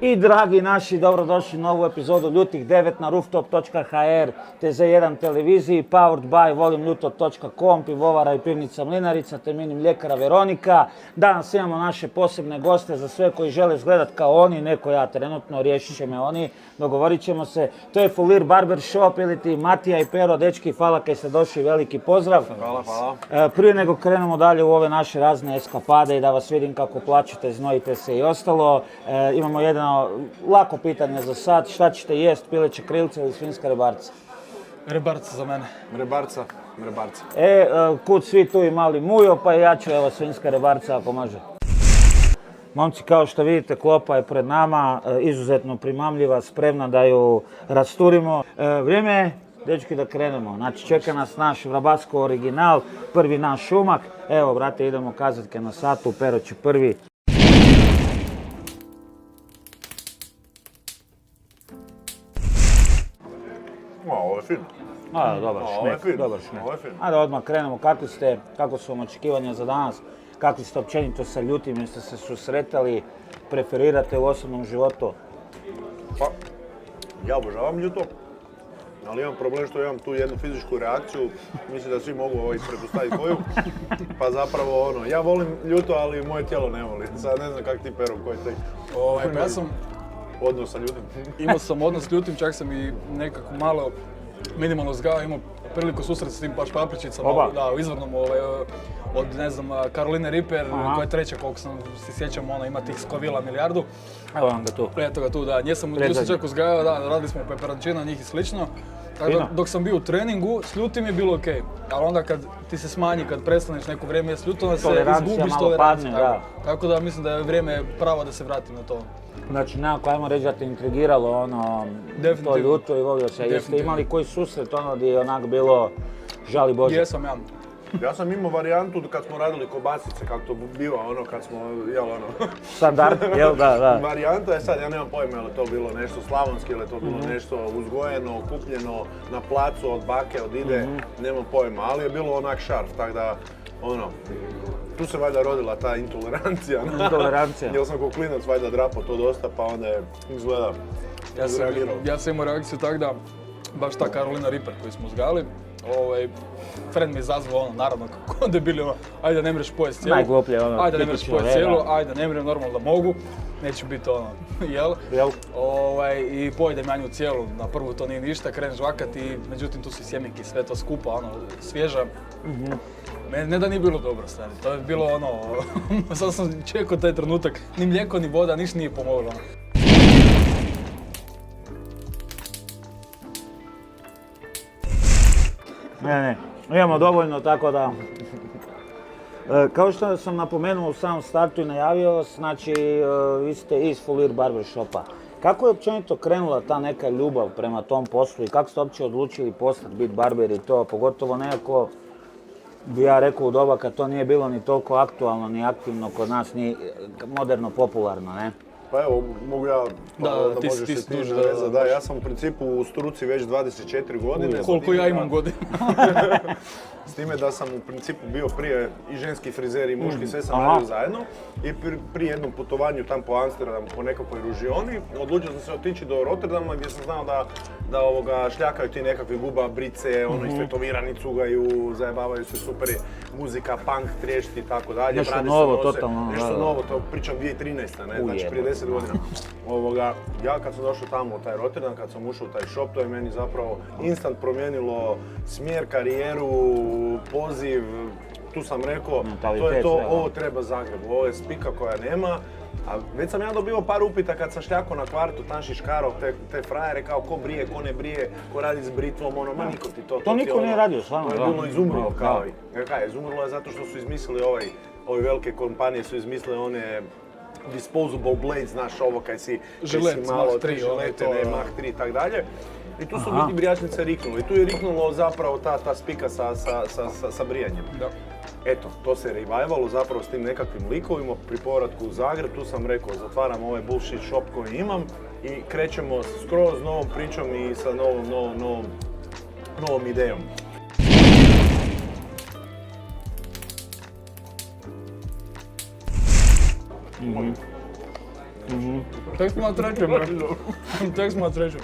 I dragi naši, dobrodošli u novu epizodu Ljutih 9 na rooftop.hr, TZ1 televiziji, powered by volimljuto.com, pivovara i pivnica Mlinarica, te mini mljekara Veronika. Danas imamo naše posebne goste za sve koji žele izgledat kao oni, neko ja trenutno, riješit će me oni, dogovorit ćemo se. To je Fulir Barber Shop ili ti Matija i Pero, dečki, hvala kaj ste došli, veliki pozdrav. Hvala. Prije nego krenemo dalje u ove naše razne eskapade i da vas vidim kako plaćete, znojite se i ostalo, imamo jedno lako pitanje za sad, šta ćete jest, pileće krilce ili svinjska rebarca? Rebarca za mene. Rebarca. Kud svi tu imali mujo, pa i ja ću, evo, svinjska rebarca ako može. Momci, kao što vidite, klopa je pred nama, izuzetno primamljiva, spremna da ju rasturimo. Vrijeme je, dečki, da krenemo. Znači, čeka nas naš Vrabasko original, prvi naš šumak. Evo, brate, idemo kazatke na satu, Pero će prvi. Ovo je fin. Dobar šmek. Ovo je fin. Ajde odmah krenemo, kako su vam očekivanja za danas, kakvi ste općenito sa Ljutim, jeste se susretali, preferirate u osobnom životu? Pa, ja obožavam Ljuto, ali imam problem što imam tu jednu fizičku reakciju, mislim da svi mogu pretpostaviti koju, pa zapravo ja volim Ljuto, ali moje tijelo ne voli. Sad ne znam kak ti, Pero, koji tek Pa ja sam odnos sa Ljutim. imao sam odnos s Ljutim, čak sam i nekako malo minimalno zgao, imao priliku susret s tim baš papričicama, da, u izvornom od, ne znam, Caroline Reaper, koja je treća, koliko sam se sjećam, ima tih skovila milijardu. Evo vam ga tu. Eto ga tu, da, nju sam čak uzgajao, da, radili smo peperančina, njih i slično. Tako da, dok sam bio u treningu, s Ljutim je bilo okej. Ali onda kad ti se smanji, kad prestaneš neko vrijeme s Ljutom, se izgubiš toleranciju. Tako da mislim da je vrijeme pravo da se vratim na to. Znači, nekako, ajmo reći da te intrigiralo to Ljuto i volio se. Jeste imali koji susret gdje je onak bilo žali Bože? Jesam ja. Ja sam imao varijantu kad smo radili kobasice, kako to biva kad smo Standard, jel da. Varijanta je sad, ja nemam pojma je li to bilo nešto slavonski, ili je to bilo nešto uzgojeno, kupljeno na placu od bake, od ide, nemam pojma, ali je bilo onak šarf, tako da, tu se valjda rodila ta intolerancija. Jer sam ko klinac valjda drapao to dosta, pa onda je izgleda izreagirao. Ja sam imao reakciju tako da, baš ta Carolina Reaper koju smo uzgajali, friend mi izazvao naravno kako debili ajde da ne mreš pojest cijelu, najgluplje ajde da ne mreš pojest cijelu, ajde ne mrem normalno da mogu, neće biti jel? I pojedem ja nju cijelu, na prvu to nije ništa, krenem žvakat i međutim tu su sjemenki, sve to skupa, svježa. Ne da nije bilo dobro, stari, to je bilo sad sam čekao taj trenutak, ni mlijeko ni voda, ništa nije pomoglo. Ne, imamo dovoljno, tako da... Kao što sam napomenuo u samom startu i najavio, znači vi ste iz Fulir Barber Shopa. Kako je općenito krenula ta neka ljubav prema tom poslu i kako ste uopće odlučili postati biti barber i to, pogotovo nekako, bi ja rekao u doba kad to nije bilo ni toliko aktualno ni aktivno kod nas, ni moderno popularno, ne? Pa evo, mogu ja, da možeš se ti navezati. Da, ja sam u principu u struci već 24 godine. Koliko ja imam godina. S time da sam u principu bio prije i ženski frizer i muški, sve sam radio zajedno. I pri jednom putovanju tam po Amsterdamu, po nekakvoj ružioni, odlučio sam se otići do Rotterdama gdje sam znao da šljakaju ti nekakve guba, brice, istetovirani cugaju, zajebavaju se, super je muzika, punk, triješti i tako dalje. Nešto novo, totalno. Nešto novo, to pričam 2013. ne, znači prije 10 godina. Ja kad sam došao tamo u taj Rotterdam, kad sam ušao u taj shop, to je meni zapravo instant promijenilo smjer, karijeru, poziv. Tu sam rekao, to je to, ovo treba Zagrebu, ovo je spika koja nema. A već sam ja dobio par upita kad sam šljakao na kvartu, tam šiškarao te frajere, kao ko brije, ko ne brije, ko radi s britvom, ma niko ti to. To niko nije radio, stvarno. To je bilo izumrlo kao i. Izumrlo je zato što su izmislili ove velike kompanije su izmislile one disposable blades, znaš ovo kaj si malo, žilete, Mach 3 i tak dalje. I tu su biti brijačnice riknuli. I tu je riknulo zapravo ta spika sa brijanjem. Eto, to se revivalo zapravo s tim nekakvim likovima pri povratku u Zagreb. Tu sam rekao, zatvaram ovaj bullshit shop koji imam i krećemo skroz novom pričom i sa novom idejom. Tek smo na trećem, tek smo na trećem.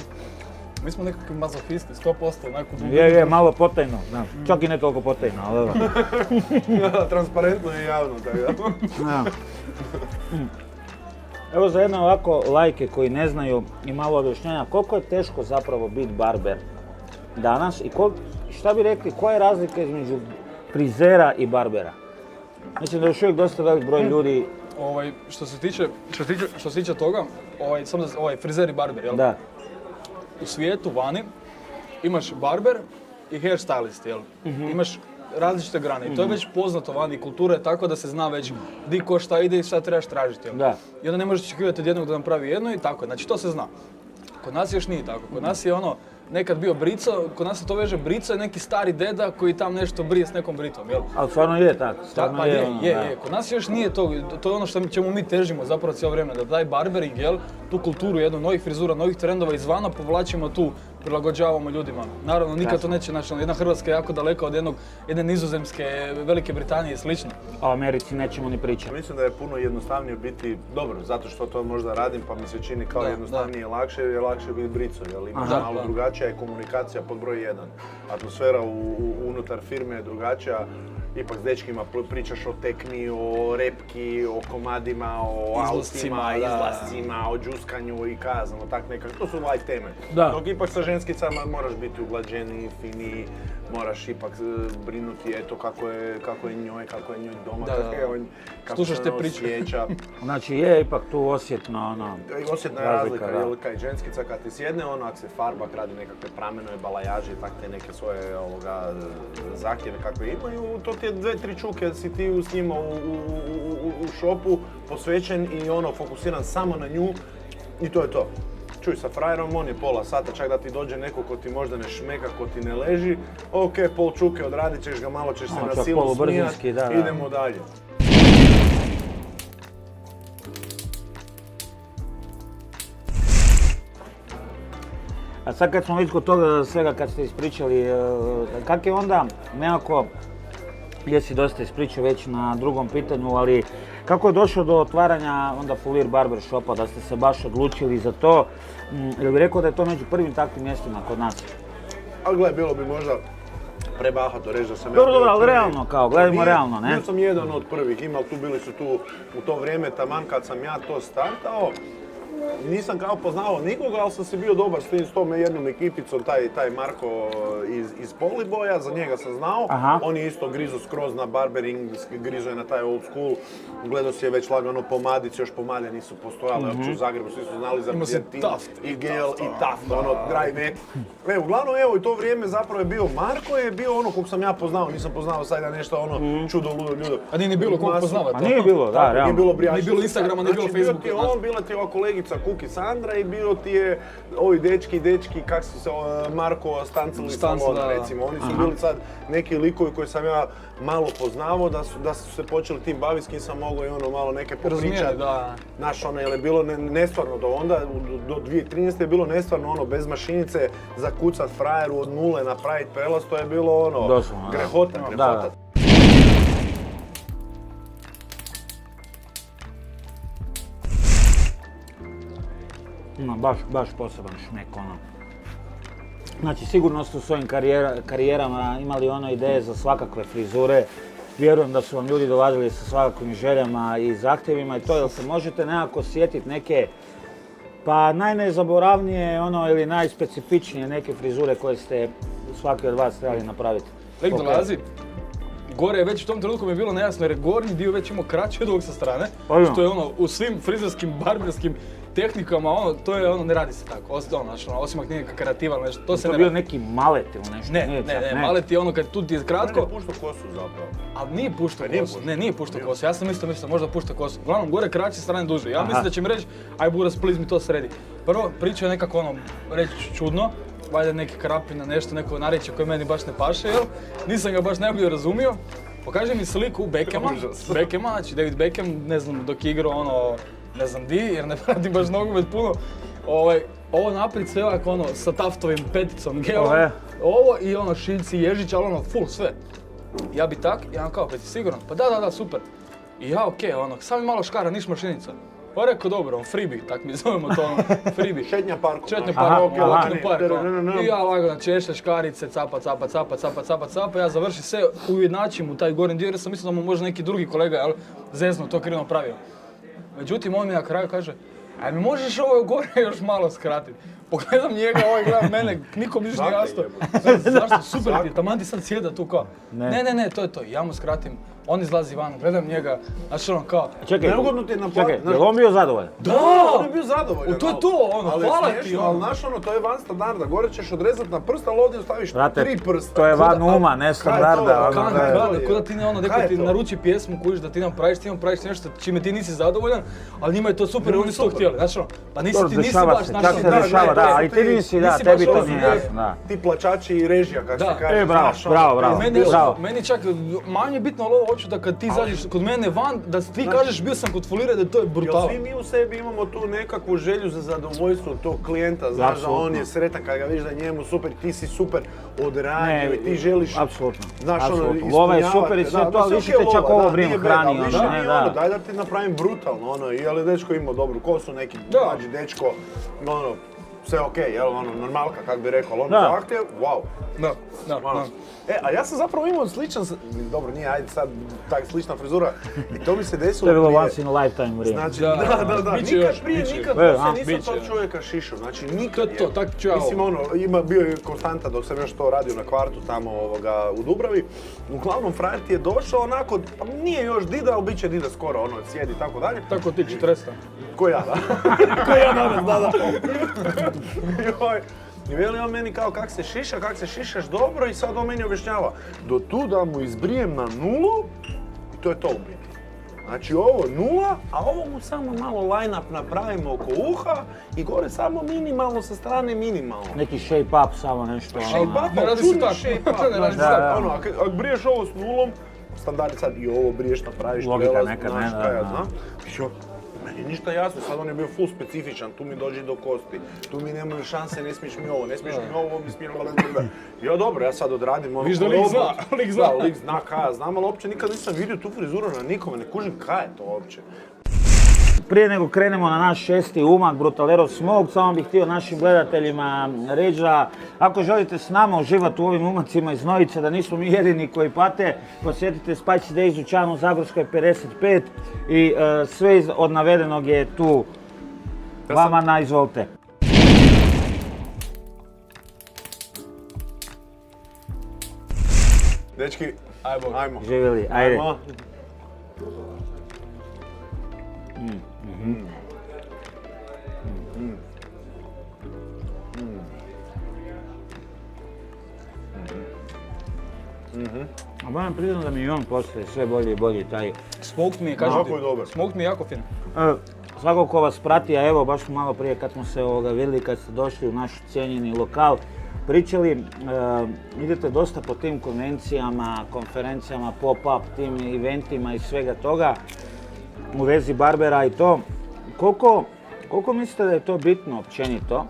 Mi smo nekakvi mazohisti, 100%, neku dubinu. Je, malo potajno, znaš. Čak i ne toliko potajno, ali evo. Transparentno i javno, tako da. Evo za jedne ovako lajke koji ne znaju i malo objašnjenja, koliko je teško zapravo biti barber danas i šta bi rekli, koja je razlika između frizera i barbera? Mislim da je još uvijek dosta velik broj ljudi... Što se tiče toga, frizer i barber, jel? Da. U svijetu, vani, imaš barber i hairstylist, jel? Imaš različite grane i to je već poznato vani, kultura je tako da se zna već di ko šta ide i šta trebaš tražiti, jel? Da. I onda ne možeš očekivati od jednog da napravi jedno i tako, znači to se zna. Kod nas još nije tako, kod nas je nekad bio brico, kod nas se to veže brico je neki stari deda koji tam nešto brije s nekom britom, jel? Ali stvarno je tako, stvarno je. Kod nas još nije to, to je ono čemu mi težimo zapravo cijelo vrijeme, da taj barbering, jel, tu kulturu jednu novih frizura, novih trendova izvana povlačimo tu, prilagođavamo ljudima. Naravno, nikad to neće, znači, jedna Hrvatska je jako daleka od jedne Nizozemske, Velike Britanije i slično. A o Americi nećemo ni pričati. Mislim da je puno jednostavnije biti, dobro, zato što to možda radim pa mi se čini kao jednostavnije i lakše, jer je lakše biti brico, jer imaš malo drugačija je komunikacija pod broj 1. Atmosfera unutar firme je drugačija. Ipak s dečkima pričaš o tekmi, o repki, o komadima, o autima, izlascima, o džuskanju i kazano, tak nekako. To su light teme. Dok ipak sa ženskicama moraš biti uglađeniji, finiji, moraš ipak brinuti eto kako je njoj doma, kako se ona osjeća. Znači je ipak tu osjetno Osjetna je razlika, jer kaj ženskica kad ti sjedne, ako se farba, radi nekakve pramenove, balajaže i tak te neke svoje zahtjeve kakve imaju, to ti je 2-3 čuke, si ti s njima u šopu posvećen i fokusiran samo na nju i to je to. Čuj, sa frajerom, on je pola sata, čak da ti dođe neko ko ti možda ne šmeka, ko ti ne leži, ok, pol čuke odradit ćeš ga, malo ćeš se na silu smijat, idemo dalje. A sad kad smo već kod toga svega kad ste ispričali, kak je onda nekako, jesi dosta ispričao već na drugom pitanju, ali kako je došlo do otvaranja onda Fulir Barber Shopa, da ste se baš odlučili za to? Jel bi rekao da je to među prvim takvim mjestima kod nas? Ali gledaj, bilo bi možda prebahato reći da sam ja... Dobro, ali realno kao, gledajmo realno, ne? Bio sam jedan od prvih, bili su tu u to vrijeme, taman kad sam ja to startao. Nisam kao poznavao nikoga, ali sam si bio dobar s tom jednom ekipicom, taj Marko iz Poliboja, za njega sam znao. On je isto grizo skroz na barbering, grizo je na taj old school. Gledao si je već lagano pomadice, još pomade nisu postojale, uopće u Zagrebu svi su znali za Pijantin i Gel i Taft, dry neck. Uglavnom, evo, i to vrijeme zapravo je bio Marko, je bio kog sam ja poznao, nisam poznao sad nešto čudo, ludo, ljudo. A nije ni bilo kog poznavati. A nije bilo, da, realno. Nije bilo Instagrama, nije bilo Facebooka. Bio ti on, bila ti ova kolegica Kuki Sandra i bio ti je ovi dečki, kak su se Marko Stancil i Salona, recimo. Oni su bili sad neki likovi koji sam ja malo poznavao, da su se počeli tim baviti, s kim sam mogao i malo neke popričati. Znaš, jer je bilo nestvarno do onda, do 2013. je bilo nestvarno bez mašinice zakucat frajeru od nule napraviti prelaz, to je bilo grehota. Ima baš poseban šmek, Znači, sigurno ste u svojim karijerama imali ideje za svakakve frizure. Vjerujem da su vam ljudi dolazili sa svakakvim željama i zahtjevima i to, jel se možete nekako sjetiti neke, pa najnezaboravnije ili najspecifičnije neke frizure koje ste svaki od vas trebali napraviti? Tek dolazi. Gore je već u tom trenutku mi je bilo nejasno jer je gornji dio već imao kraći od ovog sa strane. Što je u svim frizerskim, barberskim tehnikama, to je ne radi se tako, osim ako nije neka kreativa ili nešto, to se ne radi. To je bio neki malet ili nešto? Ne, malet je kad tu ti je kratko. Ne puštao kosu zapravo. Ali nije puštao kosu, nije puštao kosu, ja sam isto mislio možda pušta kosu. Uglavnom, gore kraće, strane duže. Ja mislim da će mi reći, aj Buras, please mi to sredi. Prvo, priča je nekako reći čudno, valjda neke krapine, nešto, neko narječje koje meni baš ne paše, jel? Nisam ga baš najbolje razumio. Pokaže mi sliku Beckhama, znači David Beckham, ne znam, dok je igrao ne znam di, jer ne pratim baš nogomet puno. Ovo naprijed sve ovako sa Taftovim peticom, gelom, ovo i šiljci, ježić, ali full sve. Ja bi tak, ja kao, pa ti siguran? Pa da, super. I ja okej, samo mi malo škara, niš mašinica. Pa rekao dobro, freebie, tak mi zovemo to ono, freebie. Šetnja parkom. Šetnja Aha, parkom, aha, okno park, ono. I ja lagano češlja škarice, capa, ja završim sve, ujednačim u taj gornji dio jer sam mislio da mu može neki drugi kolega, jel, zezno to krivo napravio. Međutim, on mi na kraju kaže, a mi možeš ovo gore još malo skratiti? Pogledam njega, ovaj gleda mene, nikom ništa nije jasno. Zašto? Super ti je, taman ti sad sjeda tu kao. Ne, to je to. Ja mu skratim, on izlazi van, gledam njega, znači ono kao. Čekaj, neugodno ti je naplatiti. je li on bio zadovoljan? Da, on je bio zadovoljan. To je to, ono, hvala ti. Ali znaš ono, to je van standarda. Gore ćeš odrezati na prst, ali ovdje ostaviš 3 prsta. To je van uma, ne standarda. Ko da ti ne ono, neko ti naruči pjesmu, kužiš da ti nam praviš nešto čime ti nisi zadovoljan, ali njima je to super i oni su to htjeli. Znači ono, pa nisi baš našao. Da, ali ti nisi, da, tebi to nije jasno, da. Ti plaćači i režija, kako se kaže. Bravo. Meni čak manje bitno, ali ovo hoću da kad ti izađeš kod mene van, da ti kažeš bio sam kod Fulira, da to je brutalo. Svi mi u sebi imamo tu nekakvu želju za zadovoljstvo tog klijenta, znaš da on je sretan kad ga vidiš da je njemu super, ti si super odradio i ti želiš, znaš ono, ispunjavati. Lova je super i sve to, ali više te čak ovo brinu hrani. Daj da ti napravim brutalno, ono, je li dečko imao dobru kosu, neki mlađi dečko, ono, sve okej, jel, ono, normalka, kak bi rekao, ali ono zahtjev, wow. Da. A ja sam zapravo imao sličan, dobro nije, ajde sad, tak slična frizura, i to mi se desilo To je bilo once in a lifetime vrijeme. Znači, da, nikad prije, nikad poslije nisam tog čovjeka šišao, znači nikad je. Tak ću ja mislim, ono, bio je konstanta dok sam još to radio na kvartu tamo u Dubravi. Uglavnom, frajer ti je došao onako, pa nije još dida, ali bit će dida skoro, ono, sjedi i tako dalje. Tako ti 40. Ko ja, da. Ko ja danas, da. I veli on meni kao kak se šišaš dobro i sad on meni objašnjava. Do tu da mu izbrijem na 0 i to je to u biti. Znači ovo 0, a ovo mu samo malo line-up napravimo oko uha i gore samo minimalno sa strane minimalno. Neki shape-up samo nešto. Shape-up, čudni shape-up. Ono, ako briješ ovo s 0, standard sad i ovo briješ napraviš prelaz, znaš kaj ja znam. Meni je ništa jasno, sad on je bio full specifičan, tu mi dođi do kosti, tu mi nemaju šanse, ne smiješ mi ovo, ovo mi smiješ mi. Ja dobro, ja sad odradim ono... Viš da lik zna. Lik zna kaj ja znam, ali uopće nikad nisam vidio tu frizuru na nikome, ne kužim kaj je to uopće. Prije nego krenemo na naš 6. umak, Brutalero Smoke, samo bih htio našim gledateljima reći da ako želite s nama uživati u ovim umacima iz Novice, da nismo mi jedini koji pate, posjetite Spicy Days u Čanu Zagorskoj 55 i sve od navedenog je tu vama na izvolite. Dečki, ajmo. Živjeli, ajde. A moram priznam da mi i on postaje sve bolje i bolje taj... Smoked mi je, kažem ti. Smoked mi je jako fin. Svako ko vas prati, a evo baš malo prije kad smo se vidjeli, kad ste došli u naš cijenjeni lokal, pričali, idete dosta po tim konvencijama, konferencijama, pop-up, tim eventima i svega toga u vezi barbera i to. Koliko mislite da je to bitno općenito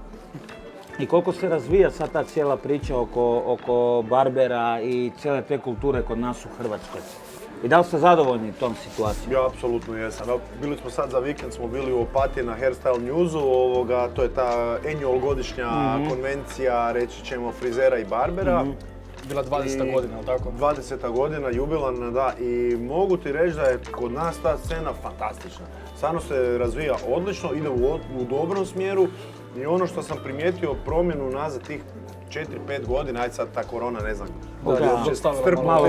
i koliko se razvija sad ta cijela priča oko barbera i cijele te kulture kod nas u Hrvatskoj? I da li ste zadovoljni tom situacijom? Ja apsolutno jesam. Bili smo sad za vikend, smo bili u Opatiji na Hairstyle Newsu, to je ta annual godišnja konvencija, reći ćemo, frizera i barbera. Bila 20. godina, ali tako? 20. godina, jubilarna, da, i mogu ti reći da je kod nas ta scena fantastična. Stvarno se razvija odlično, ide u dobrom smjeru i ono što sam primijetio promjenu nazad tih 4-5 godina, ajde sad ta korona, ne znam, strpno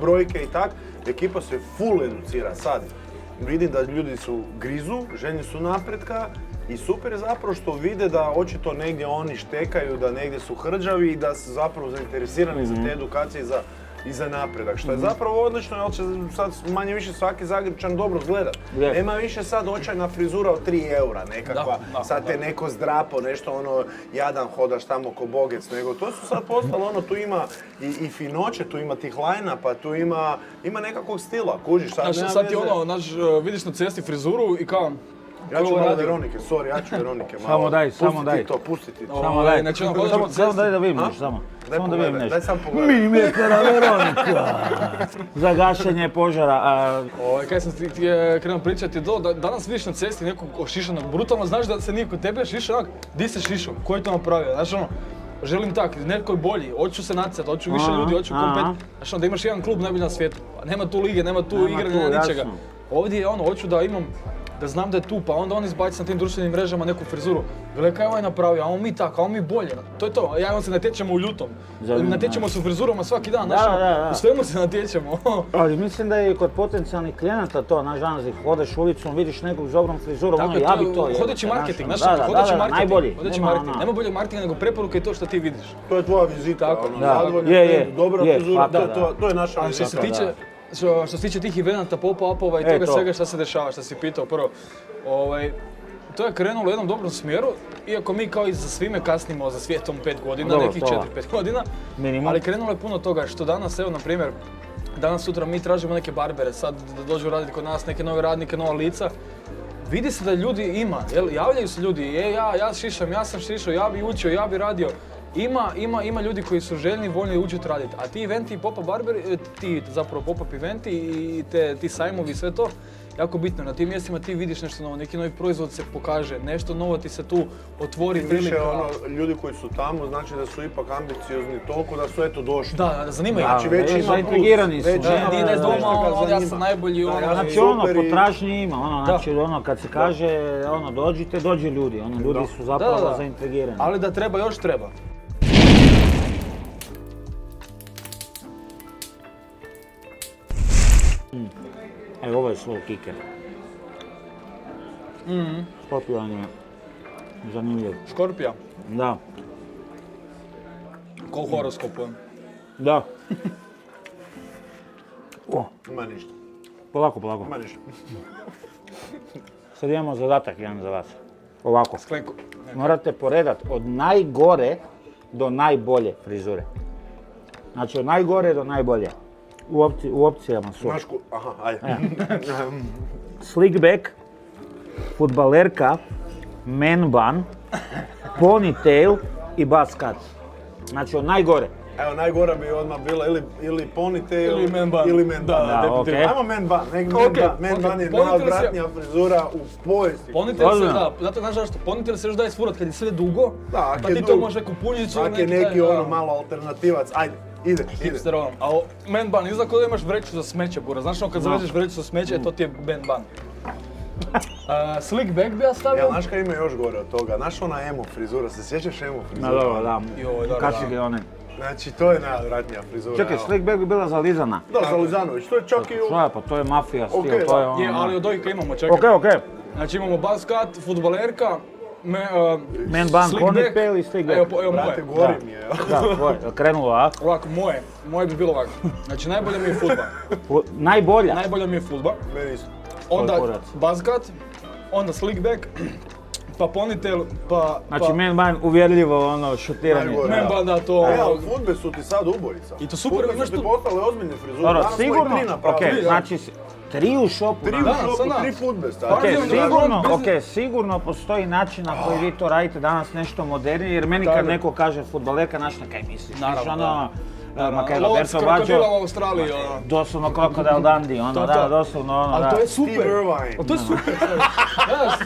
brojke i tak, ekipa se full educira sad. Vidim da ljudi su grizu, željni su napretka i super je zapravo što vide da očito negdje oni štekaju, da negdje su hrđavi i da su zapravo zainteresirani za te edukacije i za napredak, što je zapravo odlično, jer će sad manje više svaki Zagrepčan dobro gledat. Nema više sad očajna frizura od 3 eura nekakva, sad te neko zdrapo, nešto ono, jadan hodaš tamo ko bogec, nego to su sad postalo ono, tu ima i finoće, tu ima tih line-upa, tu ima nekakvog stila, kužiš sad. Sad ti ono, vidiš na cesti frizuru i kao, Ja ću malo Veronike, sorry, ja ću Veronike malo. Samo daj, samo daj. Pusti ti to. Samo daj, znači, ono, samo daj da vidim nešto, samo. Samo da vidim nešto. Daj sam pogledaj. Milimetara Veronika. Za gašenje požara. Kaj sam ti krenuo pričati, danas vidiš na cesti nekog ošišanog, brutalno znaš da se nije kod tebe šišao, onak, di se šišao, ko je to napravio, znaš ono, želim tak, neko je bolji, hoću se natjecati, hoću više ljudi, hoću kompet, znaš ono, da imaš jedan klub najbolji na svijetu, nema tu lige, nema tu igranja, nema ničega. Ovdje je ono, hoću da imam, da znam da je tu, pa onda on izbaci na tim društvenim mrežama neku frizuru. Gledaj kaj ovaj napravio, a on mi tako, a on mi bolje. To je to, ja i on se natječemo u ljutom. Natječemo se u frizurama svaki dan, znaš, u svemu se natječemo. Ali mislim da je i kod potencijalnih klijenata to, znaš, danas ih hodeš ulicom, vidiš nekog s dobrom frizurom, ono, ja bi to. Hodeći marketing, znaš, hodeći marketing. Nema boljeg marketinga nego preporuka i to što ti vidiš. To je tvoja vizita, dobra frizura, to je naša vizita. Što se tiče tih eventa, pop-upova i toga svega što se dešava, što si pitao prvo, to je krenulo u jednom dobrom smjeru, iako mi kao i za svime kasnimo za svijetom 5 godina, nekih 4-5 godina, ali krenulo je puno toga što danas, evo na primjer, danas sutra mi tražimo neke barbere, sad da dođu raditi kod nas neke nove radnike, nova lica. Vidi se da ljudi ima, javljaju se ljudi, ja šišam, ja sam šišao, ja bi učio, ja bi radio. Ima ljudi koji su željni i voljni učiti raditi, a ti eventi, pop-up barberi, zapravo pop-up eventi i ti sajmovi i sve to, jako bitno. Na tim mjestima ti vidiš nešto novo, neki novi proizvod se pokaže, nešto novo ti se tu otvori prilika. Više ljudi koji su tamo, znači da su ipak ambiciozni toliko da su eto došli. Da, zanimaju. Znači već ima zaintrigirani su. Nije da je doma, ja sam najbolji. Znači potražnje ima, znači kad se kaže dođite, dođe ljudi, ljudi su zapravo zaintrigirani. Ali da treba, još treba. Evo, ovo je slow kicker. Skorpion je zanimljiv. Škorpija? Da. Ko u horoskopu. Da. Ima ništa. Polako. Ima ništa. Sad imamo zadatak jedan za vas. Ovako. Sklenku. Morate poredat od najgore do najbolje frizure. Znači od najgore do najbolje. U opcijama su. Aha, ajde. Slick back, fudbalerka, man bun, ponytail i buzz cut. Znači od najgore. Evo, najgora bi odmah bila ili ponytail ili man bun. Da, okej. Ajmo man bun. Man bun je najodvratnija frizura u povijesti. Ponytail se, da, zato znaš zašto, ponytail se još daje sfurat kad je sve dugo, pa ti to može neku punjicu ili neki... Ako je neki malo alternativac, ajde. Ide. Hipster on. A man bun, izgleda kao da imaš vreću za smeće, Bura. Znaš kad zavežeš vreću za smeće, to ti je man bun. Slick back bi ja stavio. Znaš kaj ima još gore od toga? Znaš ona emo frizura, se sjećaš emo frizura? Da. Kačige one. Znači, to je najodvratnija frizura. Čekaj, slick back bi bila zalizana. Da, za Lizanović, to je čak i... Pa to je mafija stil, to je ono... Je, ali od ovih imamo, čekaj. Okej. Znači imamo buzz cut, fudbalerka, man bun, ponytail i slick back. Evo moje. Gori mi je. Da, krenulo, a? Ovako, moje bi bilo ovako. Znači najbolja mi je fudba. Najbolja? Najbolja mi je fudba. Meni isto. Onda buzz cut, onda slick back, pa ponytail, pa... Znači man bun uvjerljivo šutiranje. Man bun, da, to... Ali fudbe su ti sad ubojica. I to super, imaš tu... Fudbe su ti postale ozbiljne frizure. Dobro, sigurno, znači 3 u šopu. 3 u šopu, 3 fudbe stavljaju. Sigurno postoji način na koji vi to radite danas nešto modernije, jer meni kad neko kaže fudbalerka, znaš na kaj misliš? Naravno, Lovac krokodila u Australiji, doslovno Crocodile Dundee, da, doslovno Ali to je super. Steve Irvine. To je super. Da,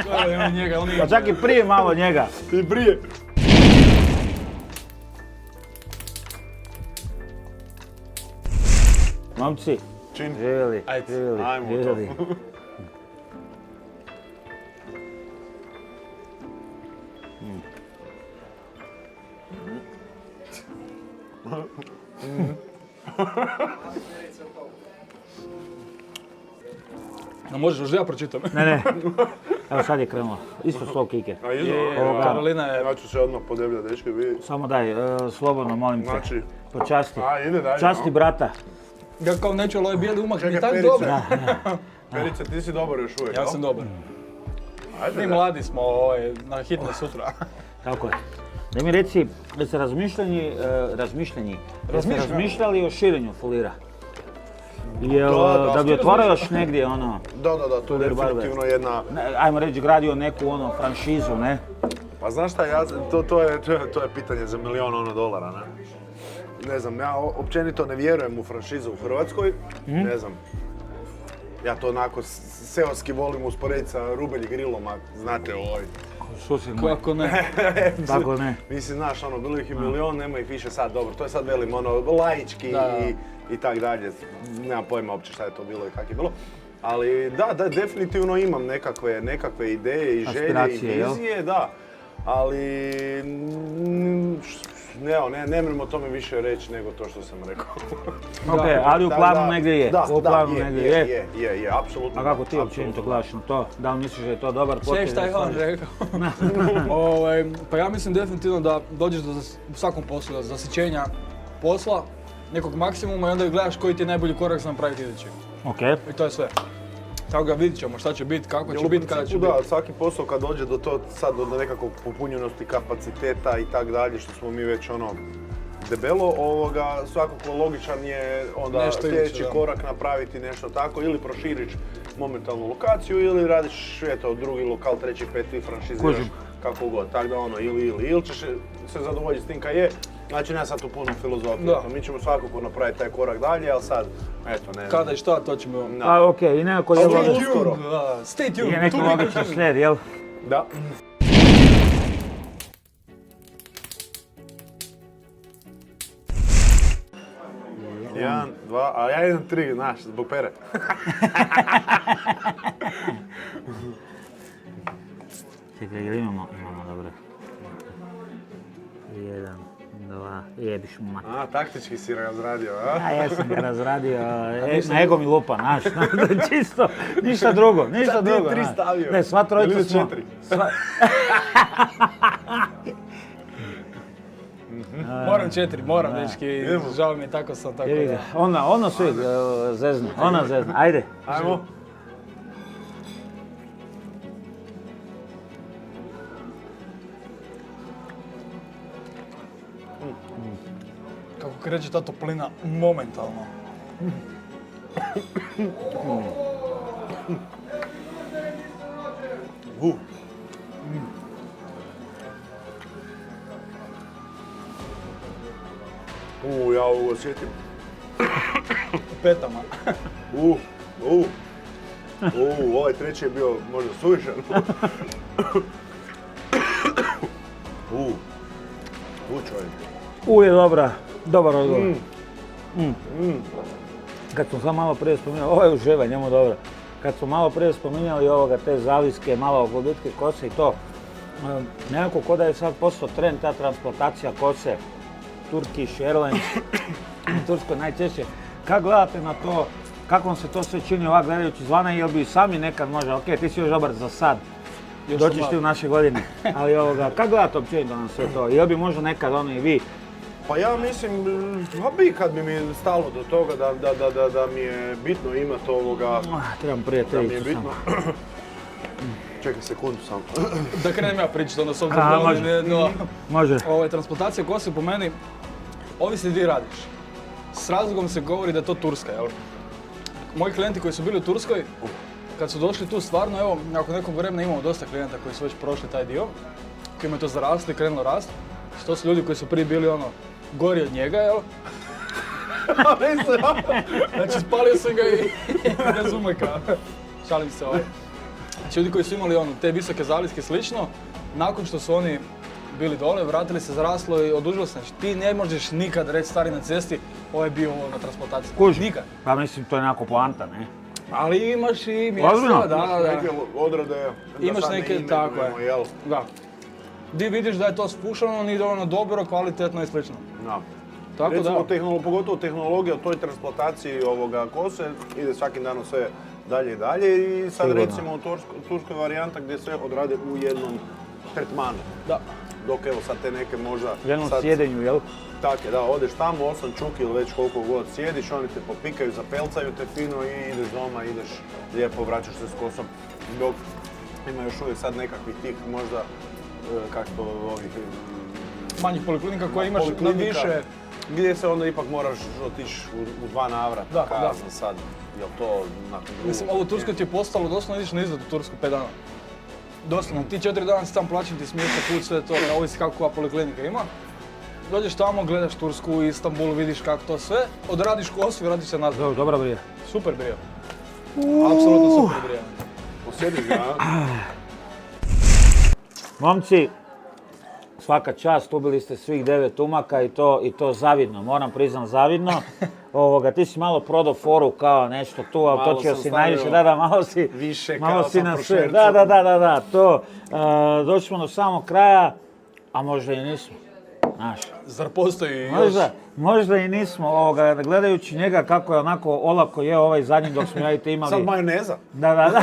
Steve, njega, on je... Pa čak i prije malo njega. I prije. Momci, živjeli. Ajmo to. No možeš, možda ja pročitam. Ne. Evo sad je krenulo. Isto slow kicker. Karolina je... Ja ću se odmah podebljati, dečke, vidi. Samo daj, slobodno, molim te. Znači... Počasti. Ide dalje. Časti brata. Ja kao neću, ali ovaj bijeli umak mi je Čekaj, tak Perice. dobar. Perice, ti si dobar još uvijek, Ja sam dobar. Mi mladi smo na hitne sutra. Tako je. Da mi reci, da ste razmišljali o širenju folira? Da bi otvarao još negdje ono... Da, to je definitivno jedna... Ajmo reći, gradio neku ono franšizu, ne? Pa znaš šta, to je pitanje za $1.000.000, ne? Ne znam, ja općenito ne vjerujem u franšizu u Hrvatskoj, ne znam. Ja to onako seoski volim usporediti sa Rubelj i Grilom, a znate ovaj... Susjed moj. Kako ne? Kako ne? Mislim, znaš, ono, bilo ih i milion, nema ih više sad, dobro, to je sad velim, ono, laički i tak dalje. Nemam pojma uopće šta je to bilo i kak je bilo. Ali da, definitivno imam nekakve ideje i želje i vizije, da. Ali, ne mrem o tome više reći nego to što sam rekao. Ok, ali u planu negdje je. Da, u planu negdje je, apsolutno. A kako ti općenito gledaš na to? Da li misliš da je to dobar potez? Sve šta je on rekao. Pa ja mislim definitivno da dođeš do u svakom poslu, do zasićenja posla, nekog maksimuma i onda gledaš koji ti je najbolji korak za napraviti idući. Ok. I to je sve. Tako ga vidit ćemo šta će biti, kako će biti, kada će biti. Da, svaki posao kad dođe do to, sad do nekakvog popunjenosti kapaciteta i tak dalje, što smo mi već ono debelo, svakako logičan je onda sljedeći korak napraviti nešto tako, ili proširiš momentalnu lokaciju, ili radiš drugi lokal, treći, peti, franšiziraš kako god, tako da ono, ili ćeš se zadovoljiti s tim kad je. Znači, ne sad tu puno filozofiju, mi ćemo svakako napraviti taj korak dalje, ali sad, eto, ne. Kada i šta, to ćemo... A, okej, i nekako je Stay tuned! Je neki logični slijed, jel? Da. Jedan, dva, a ja idem 3, znaš, zbog pere. Čekaj, jel imamo? Imamo, dobro. 1, 2, jebiš mu mat. A, taktički si razradio, a? Ja, jesam ga razradio, na ego mi lupa, znaš, čisto, ništa drugo, ništa drugo. Sad ti 3 stavio. Ne, sva trojica ili smo... 4. Moram 4, moram, dečki, žao mi je, tako sam, tako da. Ono svi zezne, ona zezne, ajde. Ajmo. Kako kreće ta toplina momentalno. Ja ovo osjetim. U petama. Ovaj treći je bio možda suvišan. Čovjek. Je dobar odgovor. Kad smo sam malo prije spominjali, ovo je uživanje, njemu dobro. Kad smo malo prije spominjali te zaliske, malo gubitke kose i to, nekako ko da je sad postao trend ta transplantacija kose, Turkish Airlines, u Turskoj najčešće. Kako gledate na to, kako vam se to sve čini ovak gledajući izvana, jel bi sami nekad možda, ok, ti si još dobar za sad, doćiš ti u naše godine, ali kako gledate općenito na sve to, jel bi možda nekad i vi? Pa ja mislim, kad bi mi stalo do toga da mi je bitno imati ovoga... Trebam prije te ići sam. Čekaj sekundu sam. Da krenem ja pričati, onda s obzirom da može. Transplantacija kose po meni, ovisi gdje radiš. S razlogom se govori da je to Turska, jel? Moji klijenti koji su bili u Turskoj, kad su došli tu stvarno, evo, nakon nekog vremena imamo dosta klijenta koji su već prošli taj dio, koji imaju to zarasli, krenulo rast. To su ljudi koji su prije bili gori od njega, jel? Znači, spalio sam ga i bez umeka. Šalim se Znači, ljudi koji su imali te visoke zaliske slično, nakon što su oni bili dole, vratili se zaraslo i odužilo se. Znači, ti ne možeš nikad reći stari na cesti, ovo je bio na transplantaciji. Nikad. Pa mislim, to je nekako poanta, ne? Ali imaš i mjesta, da. Neke odrede, imaš neke, tako je. Da. Di vidiš da je to spušano, nije dovoljno dobro, kvalitetno i slično. Da. Tako recimo, pogotovo tehnologija o toj transplantaciji kose ide svakim danom sve dalje i dalje i sad recimo u turskoj varijanta gdje sve odrade u jednom tretmanu. Da. Dok evo sad te neke možda... U jednom sjedenju, jel? Tako je, da, odeš tamo 8 čuki ili već koliko god sjediš, oni te popikaju, zapelcaju te fino i ideš doma, ideš lijepo, vraćaš se s kosom. Dok ima još uvijek sad nekakvih tih možda, ovih... manjih poliklinika koje imaš na više Gdje se onda ipak moraš otići u 2 navrata, Da. kazna sad. Jel to nakon drugog? Mislim, ovo u Turskoj ti je postalo, doslovno ideš na izlet u Tursku 5 dana. Doslovno, ti 4 dana si tam plaćen, ti smještaj, put, sve to, ovisi kako koja poliklinika ima. Dođeš tamo, gledaš Tursku, Istanbul, vidiš kako to sve, odradiš kosu i vratiš se nazad. Dobra brija. Super brio. Apsolutno super brio. Osjetiš ga, a? Momci, svaka čast, ubili ste svih 9 umaka i to zavidno, moram priznam zavidno. Ti si malo prodao foru kao nešto tu, ali Malo točio sam si stavio najviše, malo si... više malo kao si sa na sve. prošvercom. Da, to. Došli smo do samog kraja, a možda i nismo. Znaš, Zar postoji još? možda i nismo, gledajući njega kako je onako olako jeo ovaj zadnji dok smo ja i ti imali... Sad majoneza. Da.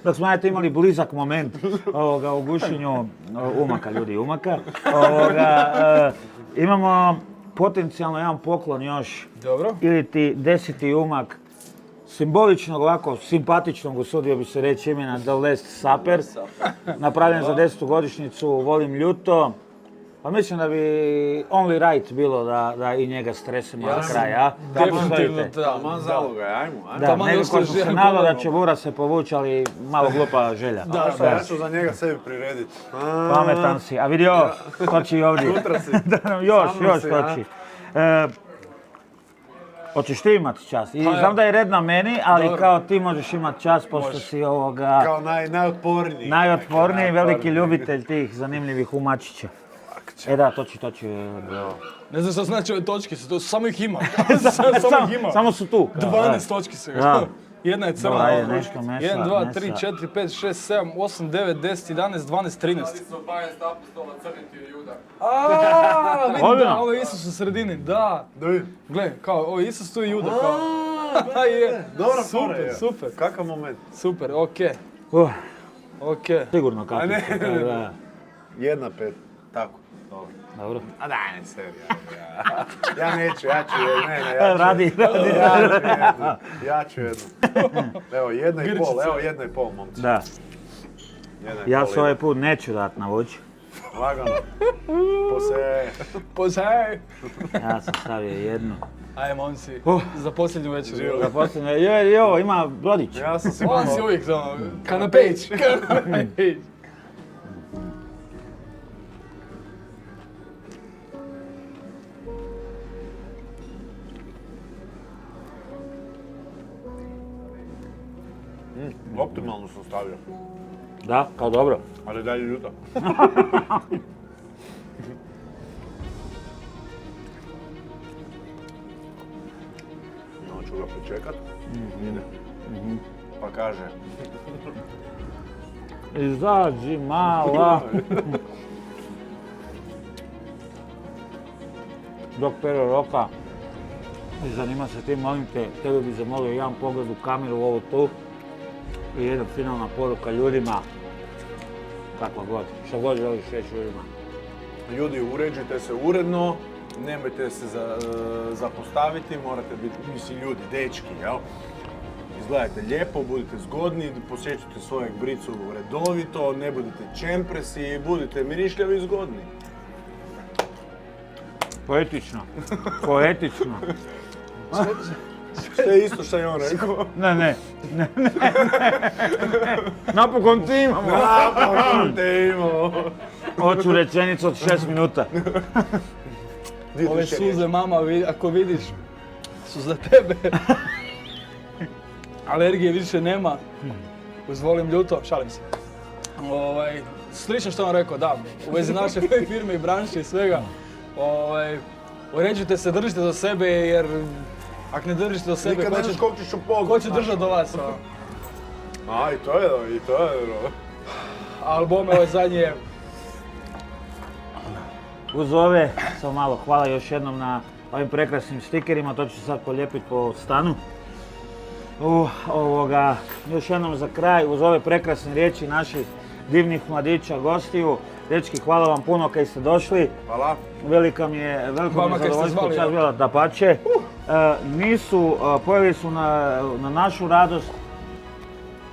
Dok smo ja i ti imali blizak moment u gušenju umaka, ljudi umaka. Imamo potencijalno jedan poklon još. Dobro. Ili ti 10. umak simboličnog, ovako simpatičnog, usudio bi se reći imena The Last Supper. Napravljen za 10. godišnjicu, volim ljuto. Pa mislim da bi only right bilo da i njega stresemo na kraj, a? Definitivno da. Taman zaloga, ajmo. Da, Taman nekako ostaje sam se željan nadao da kolegom. će Vura se povući, ali malo glupa želja. Da. Ja ću za njega sebi prirediti. Pametan si, a vidi ovo, skoči i ovdje. Sutra si. Još Sa mnom si, skoči. Hoćeš ti imati čast? I Pa, znam da je red na meni, ali Dobro. kao ti možeš imati čast pošto si Kao najotporniji. najotporniji, veliki ljubitelj tih zanimljivih umačića. Da, toči. Ne znam što znači ove točke, samo ih ima. Samo ih ima. Samo su tu. 12 točki se Da. ga. Jedna je crna. Dobro, ajde, nešto mesa, 1, 2, mesa. 3, 4, 5, 6, 7, 8, 9, 10, 11, 12, 13. su 12 apostola, crni ti je Juda. Aaaa, vidim Ozbiljno? da, ovo je Isus u sredini, da. Da vidim. Gle, kao, ovo je Isus, tu je Juda, kao. Je. Dobra fora je. Super. Kakav moment. Super, okej. Sigurno kako. ne. Da. 1-5. Tako. Dobro. Dobro. A daj, ne seri. Ja neću, ja ću jednu. Ne, ja ću Radi. Ja ću jednu. Evo, 1,5, evo 1,5, momci. Da. 1,5 Ja se ovaj ide. put neću dat na vuć. Lagano. Pose. Pozaj. Ja sam stavio jednu. Ajde, momci, za posljednju večer. Za posljednje, jo, ima brodić. Ja sam si On malo... si uvijek ono, kanapeć. Kanapeć. Optimalno sam stavio. Da, kao dobro. Ali dalje ljuta. Ću ga pričekat. Ide. Pa kaže. Izađi mala. Dok Pero roka i zanima se ti, molim te, tebe bi zamolio jedan pogled u kameru ovo tu i jedna finalna poruka ljudima, kakva god, što god želiš reći ljudima. Ljudi, uređujte se uredno, nemojte se zapostaviti, morate biti, mislim ljudi, dečki, jel? Izgledajte lijepo, budite zgodni, posjećujte svojeg bricu redovito, ne budite čempresi, budite mirišljavi i zgodni. Poetično, poetično. Sve isto što je on rekao. Ne. Napokon ti imamo. Napokon te imamo. Hoću rečenicu od 6 minuta. Ove suze, mama, ako vidiš, su za tebe. Alergije više nema. Uzvolim ljuto, šalim se. Slično što on rekao, da, u vezi naše firme i branše i svega. Uređujte se, držite do sebe jer ako ne držite do sebe, Nikad ne znaš koliko ćeš upognuti. ko će držati do vas? A, i to je dobro. Ali bome, ovo zadnje je Uz ove, samo malo, hvala još jednom na ovim prekrasnim stikerima, to ću sad polijepiti po stanu. Još jednom za kraj, uz ove prekrasne riječi naših divnih mladića, gostiju. Dečki, hvala vam puno kad ste došli. Hvala. Veliko mi je zadovoljstvo zvali, čast bila, dapače. Pojeli su na našu radost,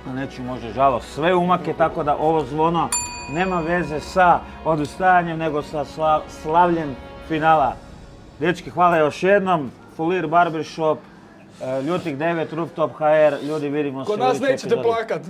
na nečiju možda žalost, sve umake, tako da ovo zvono nema veze sa odustajanjem, nego sa slavljem finala Dečki, hvala još jednom. Fulir Barbershop, Ljutih 9, Rooftop HR. Ljudi, vidimo se u Kod nas idućoj nećete epizodi. plakat.